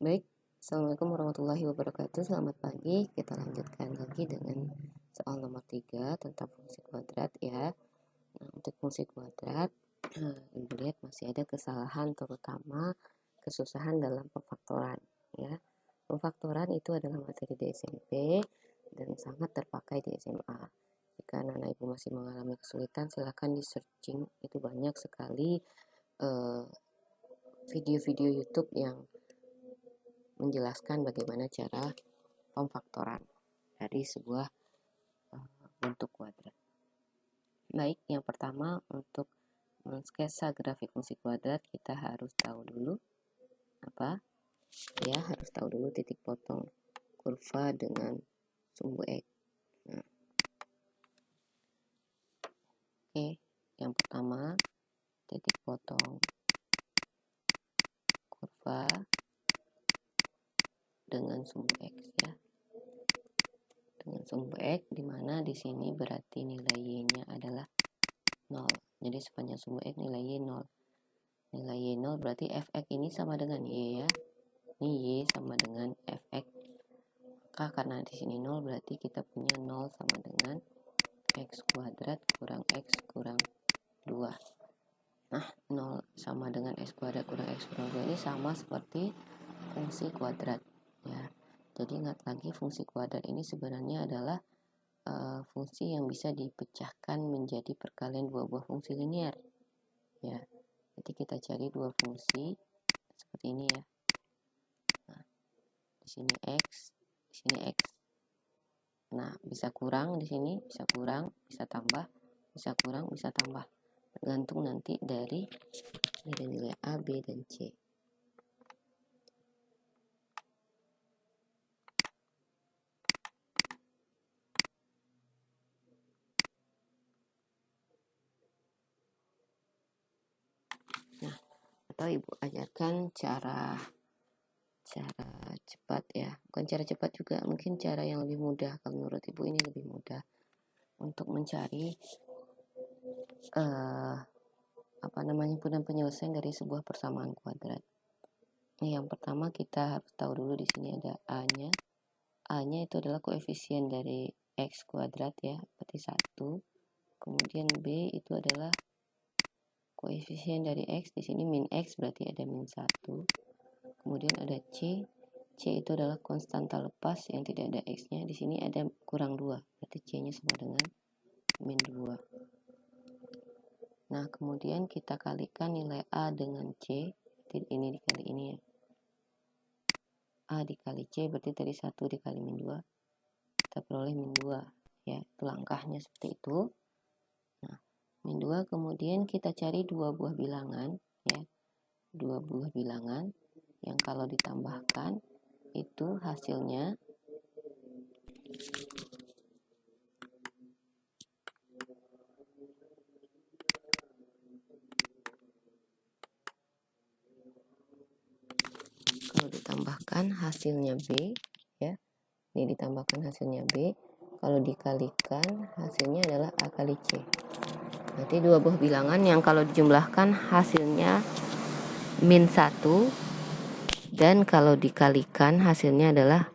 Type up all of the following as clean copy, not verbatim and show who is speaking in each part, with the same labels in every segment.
Speaker 1: Baik, Assalamualaikum warahmatullahi wabarakatuh. Selamat pagi. Kita lanjutkan lagi dengan soal nomor 3 tentang fungsi kuadrat ya. Nah, untuk fungsi kuadrat, Ibu lihat masih ada kesalahan terutama kesusahan dalam pemfaktoran ya. Pemfaktoran itu adalah materi di SMP dan sangat terpakai di SMA. Jika anak-anak Ibu masih mengalami kesulitan, silahkan di searching, itu banyak sekali video-video YouTube yang menjelaskan bagaimana cara pemfaktoran dari sebuah bentuk kuadrat. Baik, yang pertama untuk menskesa grafik fungsi kuadrat kita harus tahu dulu apa? Ya, harus tahu dulu titik potong kurva dengan sumbu X. Nah, oke, yang pertama titik potong kurva dengan sumbu X ya. Dengan sumbu X di mana di sini berarti nilai Y-nya adalah 0. Jadi sepanjang sumbu X nilai Y 0. Nilai Y 0 berarti Fx ini sama dengan Y ya. Ini Y sama dengan Fx. Maka karena di sini 0 berarti kita punya 0 sama dengan X kuadrat kurang X kurang 2. Nah, 0 sama dengan X kuadrat kurang X kurang 2 ini sama seperti fungsi kuadrat ya. Jadi ingat lagi fungsi kuadrat ini sebenarnya adalah fungsi yang bisa dipecahkan menjadi perkalian dua buah fungsi linier ya. Jadi kita cari dua fungsi seperti ini ya. Nah, di sini X, di sini X. Nah, bisa kurang di sini, bisa kurang, bisa tambah, bisa kurang, bisa tambah. Tergantung nanti dari nilai-nilai A, B, dan C. Nah, atau Ibu ajarkan cara cepat ya. Bukan cara cepat juga, mungkin cara yang lebih mudah. Kalau menurut Ibu ini lebih mudah untuk mencari penyelesaian dari sebuah persamaan kuadrat. Yang pertama kita harus tahu dulu di sini ada A-nya. A-nya itu adalah koefisien dari X kuadrat ya, berarti 1. Kemudian B itu adalah koefisien dari X, di sini min X berarti ada min 1. Kemudian ada C. C itu adalah konstanta lepas yang tidak ada X-nya, di sini ada kurang 2, berarti C-nya sama dengan min 2. Nah, kemudian kita kalikan nilai A dengan C, ini dikali ini ya. A dikali C berarti tadi 1 dikali min 2, kita peroleh min 2 ya, itu langkahnya seperti itu. Nah, min 2 kemudian kita cari dua buah bilangan ya, dua buah bilangan yang kalau ditambahkan itu hasilnya B ya. Ini ditambahkan hasilnya B, kalau dikalikan hasilnya adalah A kali C. Berarti dua buah bilangan yang kalau dijumlahkan hasilnya min 1 dan kalau dikalikan hasilnya adalah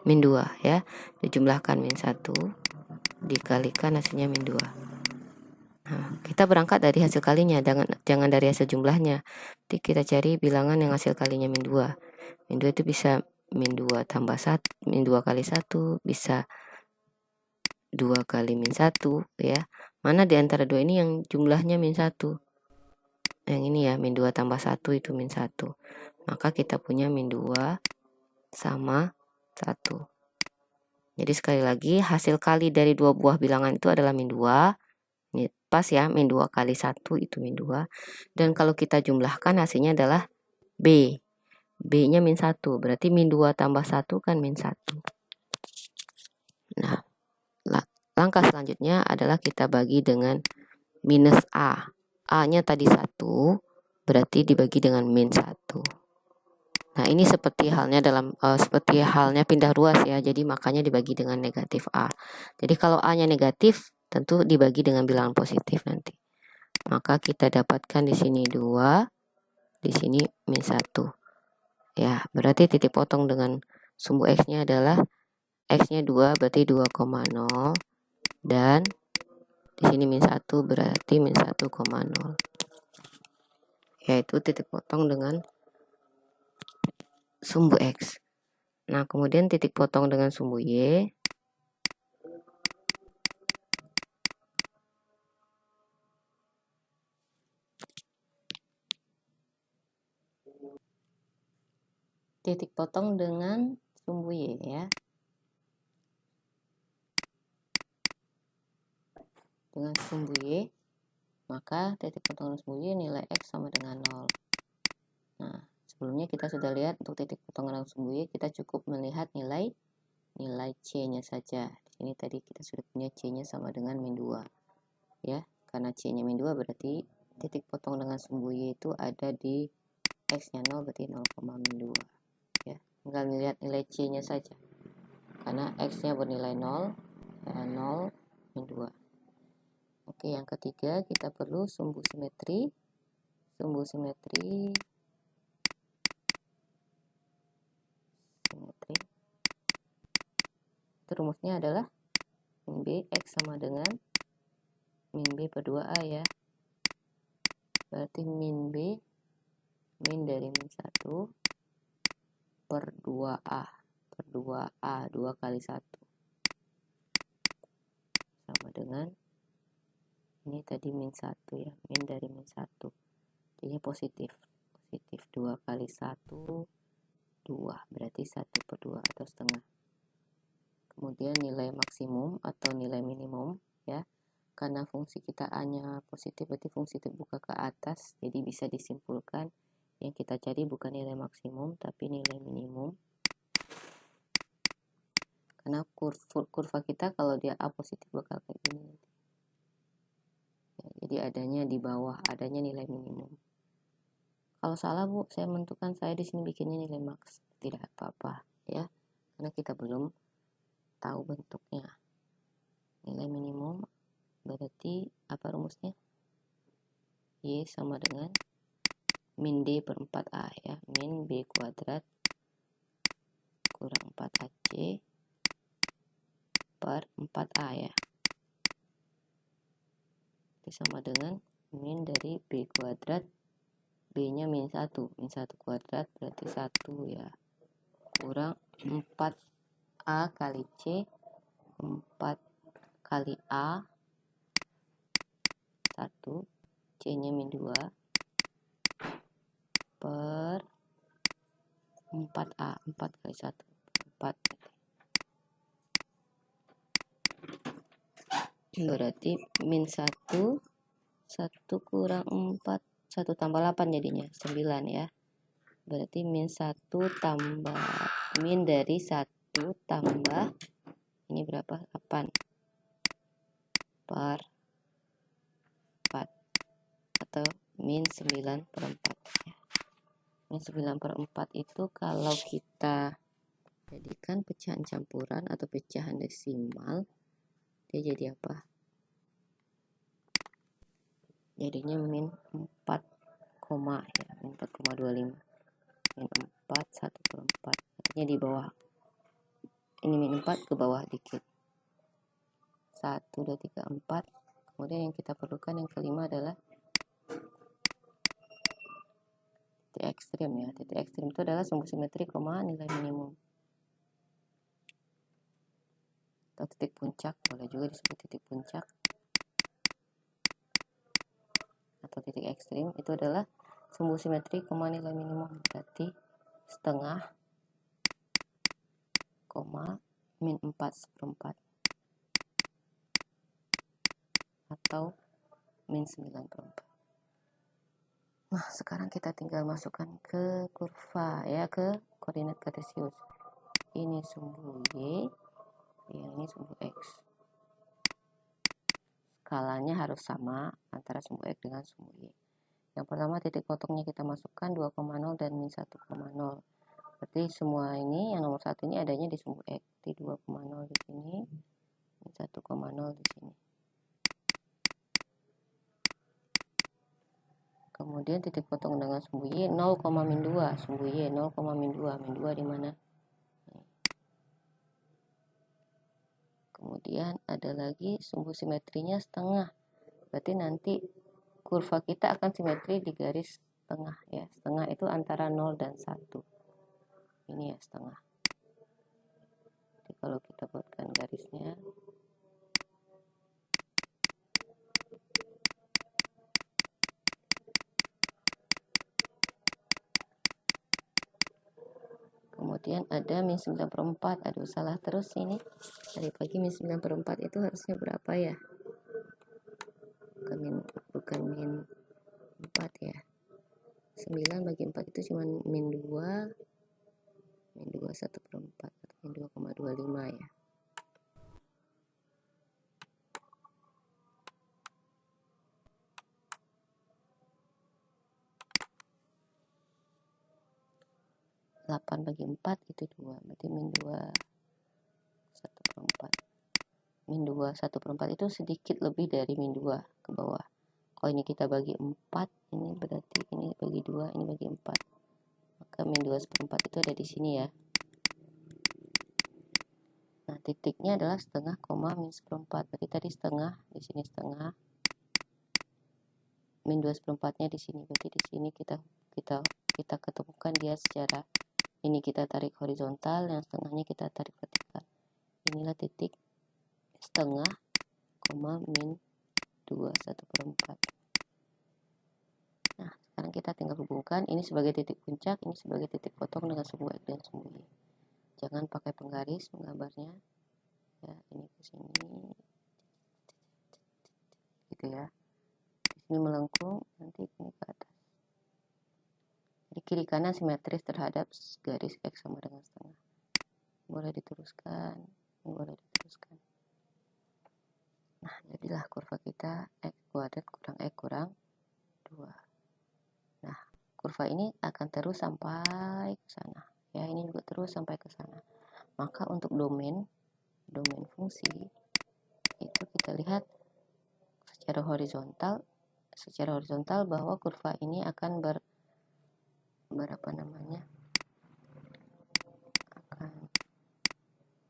Speaker 1: min 2 ya. Dijumlahkan min 1 dikalikan hasilnya min 2. Nah, kita berangkat dari hasil kalinya, jangan dari hasil jumlahnya. Jadi kita cari bilangan yang hasil kalinya min 2. Min 2 itu bisa min 2 tambah 1, min 2 kali 1, bisa 2 kali min 1 ya. Mana di antara dua ini yang jumlahnya min 1? Yang ini ya, min 2 tambah 1 itu min 1. Maka kita punya min 2 sama 1. Jadi sekali lagi hasil kali dari dua buah bilangan itu adalah min 2. Ini pas ya, min 2 kali 1 itu min 2. Dan kalau kita jumlahkan hasilnya adalah B. B-nya min 1. Berarti min 2 tambah 1 kan min 1. Nah, langkah selanjutnya adalah kita bagi dengan minus A. A-nya tadi 1, berarti dibagi dengan min 1. Nah, ini seperti halnya pindah ruas ya. Jadi makanya dibagi dengan negatif A. Jadi kalau A-nya negatif, tentu dibagi dengan bilangan positif nanti. Maka kita dapatkan di sini 2, di sini min 1. Ya, berarti titik potong dengan sumbu X-nya adalah X-nya 2 berarti 2,0 dan di sini min 1 berarti min 1,0. Yaitu titik potong dengan sumbu X. Nah, kemudian titik potong dengan sumbu Y. Titik potong dengan sumbu Y ya. Dengan sumbu Y, maka titik potong dengan sumbu Y nilai X sama dengan 0. Nah, sebelumnya kita sudah lihat untuk titik potong dengan sumbu Y, kita cukup melihat nilai C-nya saja. Di sini tadi kita sudah punya C-nya sama dengan min 2. Ya, karena C-nya min 2 berarti titik potong dengan sumbu Y itu ada di X-nya 0 berarti 0, min 2. Ya, tinggal melihat nilai C-nya saja. Karena X-nya bernilai 0, 0 min 2. Oke, yang ketiga kita perlu sumbu simetri. Sumbu simetri itu rumusnya adalah min B X sama dengan min B per 2A ya. Berarti min B min dari min 1 per 2A per 2A 2 kali 1 sama dengan ini tadi min 1 ya, min dari min 1 jadinya positif 2 kali 1 2 berarti 1 per 2 atau setengah. Kemudian nilai maksimum atau nilai minimum ya, karena fungsi kita A nya positif berarti fungsi terbuka ke atas, jadi bisa disimpulkan yang kita cari bukan nilai maksimum tapi nilai minimum, karena kurva kita kalau dia A positif bakal kayak gini ya, jadi adanya di bawah, adanya nilai minimum. Kalau salah Bu, saya menentukan saya di sini bikinnya nilai max, tidak apa-apa ya, karena kita belum tahu bentuknya. Nilai minimum berarti apa rumusnya? Y sama dengan min D per 4A ya, min B kuadrat kurang 4AC per 4A ya. Itu sama dengan min dari B kuadrat, B-nya min 1 kuadrat berarti 1 ya, kurang 4A kali C, 4 kali A 1, C-nya min 2 per 4A, 4 kali 1 4, berarti min 1 kurang 4, 1 tambah 8 jadinya 9 ya, berarti min 1 tambah min dari 1 tambah ini berapa, 8 per 4 atau min 9 per 4 ya. Min 9 per 4 itu kalau kita jadikan pecahan campuran atau pecahan desimal, dia jadi apa? Jadinya min 4, ya, min 4,25, min 4 1 per 4, artinya di bawah ini, min 4 ke bawah dikit, 1 2 3 4. Kemudian yang kita perlukan yang kelima adalah titik ekstrim ya. Titik ekstrim itu adalah sumbu simetri, nilai minimum atau titik puncak, boleh juga disebut titik puncak atau titik ekstrim. Itu adalah sumbu simetri, nilai minimum, berarti setengah, min 4/4 atau min 9/4. Nah, sekarang kita tinggal masukkan ke kurva ya, ke koordinat kartesius. Ini sumbu Y, yang ini sumbu X. Skalanya harus sama antara sumbu X dengan sumbu Y. Yang pertama titik potongnya kita masukkan 2,0 dan min 1,0. Berarti semua ini yang nomor 1 ini adanya di sumbu X. Di 2,0 di sini, min 1,0 di sini. Kemudian titik potong dengan sumbu Y 0,-2. Sumbu Y 0,-2. Min 2 di mana? Kemudian ada lagi sumbu simetrinya setengah. Berarti nanti kurva kita akan simetri di garis tengah ya. Setengah itu antara 0 dan 1. Ini ya setengah. Jadi kalau kita buatkan garisnya, kemudian ada min 9/4. Aduh, salah terus ini. Tadi pagi min 9/4 itu harusnya berapa ya? Bukan min 4 ya. 9 bagi 4 itu cuma min 2. Min 2 1/4 atau min 2,25 ya. Delapan bagi 4 itu 2. Berarti min 2 1/4. Min 2 1/4 itu sedikit lebih dari min 2 ke bawah. Kalau ini kita bagi 4, ini berarti ini bagi 2, ini bagi 4. Maka min 2 1/4 itu ada di sini ya. Nah, titiknya adalah setengah, min 1/4. Berarti tadi setengah, di sini setengah. Min 2 1/4-nya di sini. Berarti di sini kita ketemukan dia secara ini kita tarik horizontal, yang setengahnya kita tarik vertikal. Inilah titik setengah, min 2 1/4. Nah, sekarang kita tinggal hubungkan ini sebagai titik puncak, ini sebagai titik potong dengan sumbu X dan sumbu Y. Jangan pakai penggaris menggambarnya. Ya, ini ke sini. Gitu ya. Di sini melengkung, nanti ini ke atas. Jadi kiri kanan simetris terhadap garis X sama dengan setengah. Boleh diteruskan, boleh diteruskan. Nah, jadilah kurva kita X kuadrat kurang X kurang 2. Nah, kurva ini akan terus sampai ke sana. Ya, ini juga terus sampai ke sana. Maka untuk domain fungsi itu kita lihat secara horizontal bahwa kurva ini akan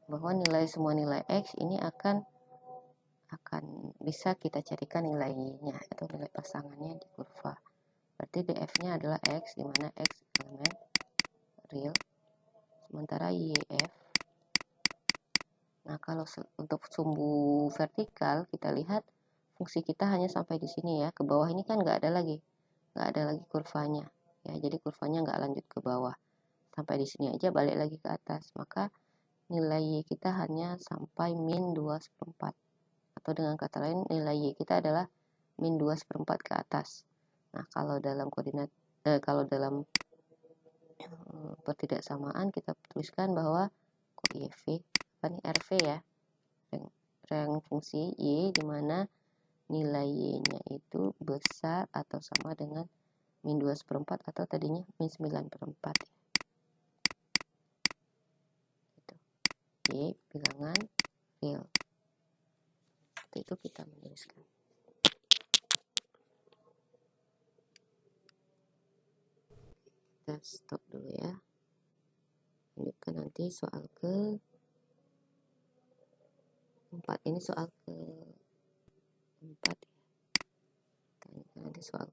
Speaker 1: bahwa semua nilai X ini akan bisa kita carikan nilai Y-nya atau nilai pasangannya di kurva. Berarti df-nya adalah X, di mana X elemen real, sementara YF. Nah, kalau untuk sumbu vertikal kita lihat fungsi kita hanya sampai di sini ya. Ke bawah ini kan nggak ada lagi kurvanya. Ya, jadi kurvanya nggak lanjut ke bawah. Sampai di sini aja, balik lagi ke atas. Maka nilai Y kita hanya sampai min 2 1/4. Atau dengan kata lain, nilai Y kita adalah min 2 1/4 ke atas. Nah, kalau dalam pertidaksamaan kita tuliskan bahwa RV ya, rang fungsi Y, di mana nilai Y-nya itu besar atau sama dengan min 2 1/4 atau tadinya min 9/4 ya. Gitu. Y bilangan real. Seperti itu kita menuliskan. Kita stop dulu ya. Lanjutkan nanti soal ke 4. Ini soal ke 4 ya. Kita nanti soal